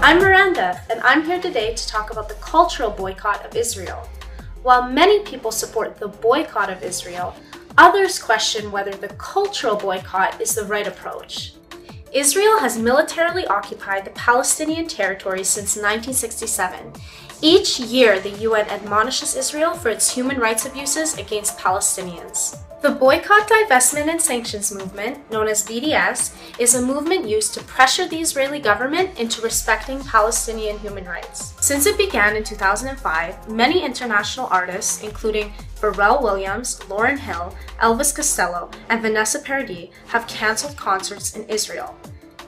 I'm Miranda, and I'm here today to talk about the cultural boycott of Israel. While many people support the boycott of Israel, others question whether the cultural boycott is the right approach. Israel has militarily occupied the Palestinian territory since 1967. Each year, the UN admonishes Israel for its human rights abuses against Palestinians. The Boycott, Divestment, and Sanctions movement, known as BDS, is a movement used to pressure the Israeli government into respecting Palestinian human rights. Since it began in 2005, many international artists, including Pharrell Williams, Lauryn Hill, Elvis Costello, and Vanessa Paradis, have cancelled concerts in Israel.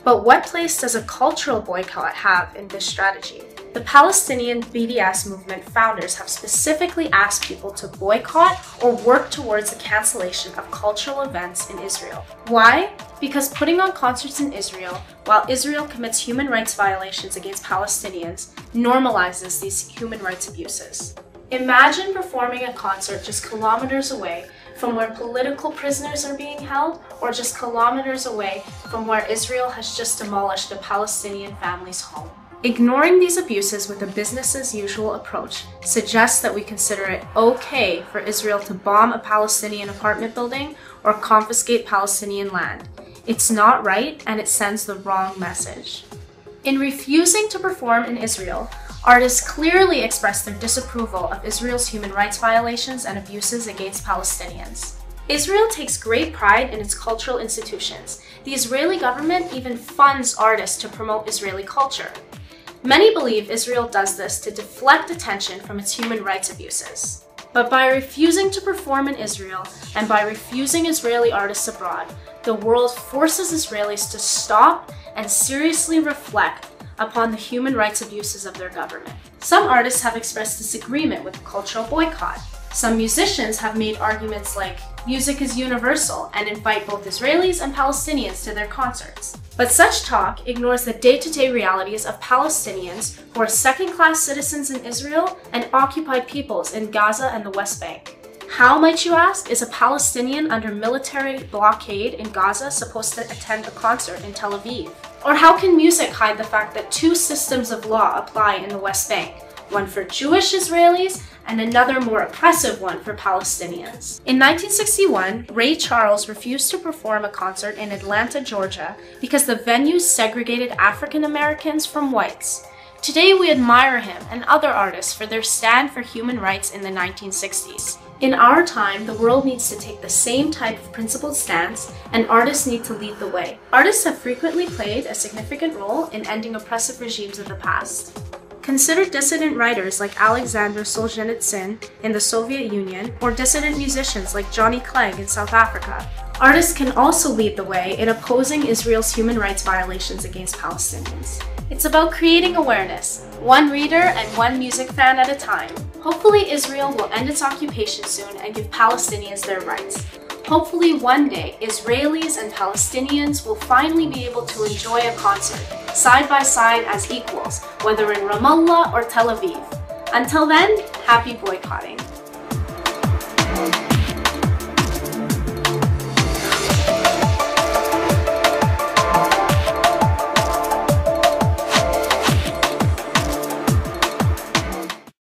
But what place does a cultural boycott have in this strategy? The Palestinian BDS movement founders have specifically asked people to boycott or work towards the cancellation of cultural events in Israel. Why? Because putting on concerts in Israel, while Israel commits human rights violations against Palestinians, normalizes these human rights abuses. Imagine performing a concert just kilometers away from where political prisoners are being held, or just kilometers away from where Israel has just demolished a Palestinian family's home. Ignoring these abuses with a business-as-usual approach suggests that we consider it okay for Israel to bomb a Palestinian apartment building or confiscate Palestinian land. It's not right, and it sends the wrong message. In refusing to perform in Israel, artists clearly express their disapproval of Israel's human rights violations and abuses against Palestinians. Israel takes great pride in its cultural institutions. The Israeli government even funds artists to promote Israeli culture. Many believe Israel does this to deflect attention from its human rights abuses. But by refusing to perform in Israel and by refusing Israeli artists abroad, the world forces Israelis to stop and seriously reflect upon the human rights abuses of their government. Some artists have expressed disagreement with the cultural boycott. Some musicians have made arguments like music is universal and invite both Israelis and Palestinians to their concerts. But such talk ignores the day-to-day realities of Palestinians who are second-class citizens in Israel and occupied peoples in Gaza and the West Bank. How, might you ask, is a Palestinian under military blockade in Gaza supposed to attend a concert in Tel Aviv? Or how can music hide the fact that two systems of law apply in the West Bank, one for Jewish Israelis and another more oppressive one for Palestinians? In 1961, Ray Charles refused to perform a concert in Atlanta, Georgia, because the venue segregated African Americans from whites. Today, we admire him and other artists for their stand for human rights in the 1960s. In our time, the world needs to take the same type of principled stance, and artists need to lead the way. Artists have frequently played a significant role in ending oppressive regimes of the past. Consider dissident writers like Alexander Solzhenitsyn in the Soviet Union, or dissident musicians like Johnny Clegg in South Africa. Artists can also lead the way in opposing Israel's human rights violations against Palestinians. It's about creating awareness, one reader and one music fan at a time. Hopefully Israel will end its occupation soon and give Palestinians their rights. Hopefully one day, Israelis and Palestinians will finally be able to enjoy a concert, side by side as equals, whether in Ramallah or Tel Aviv. Until then, happy boycotting.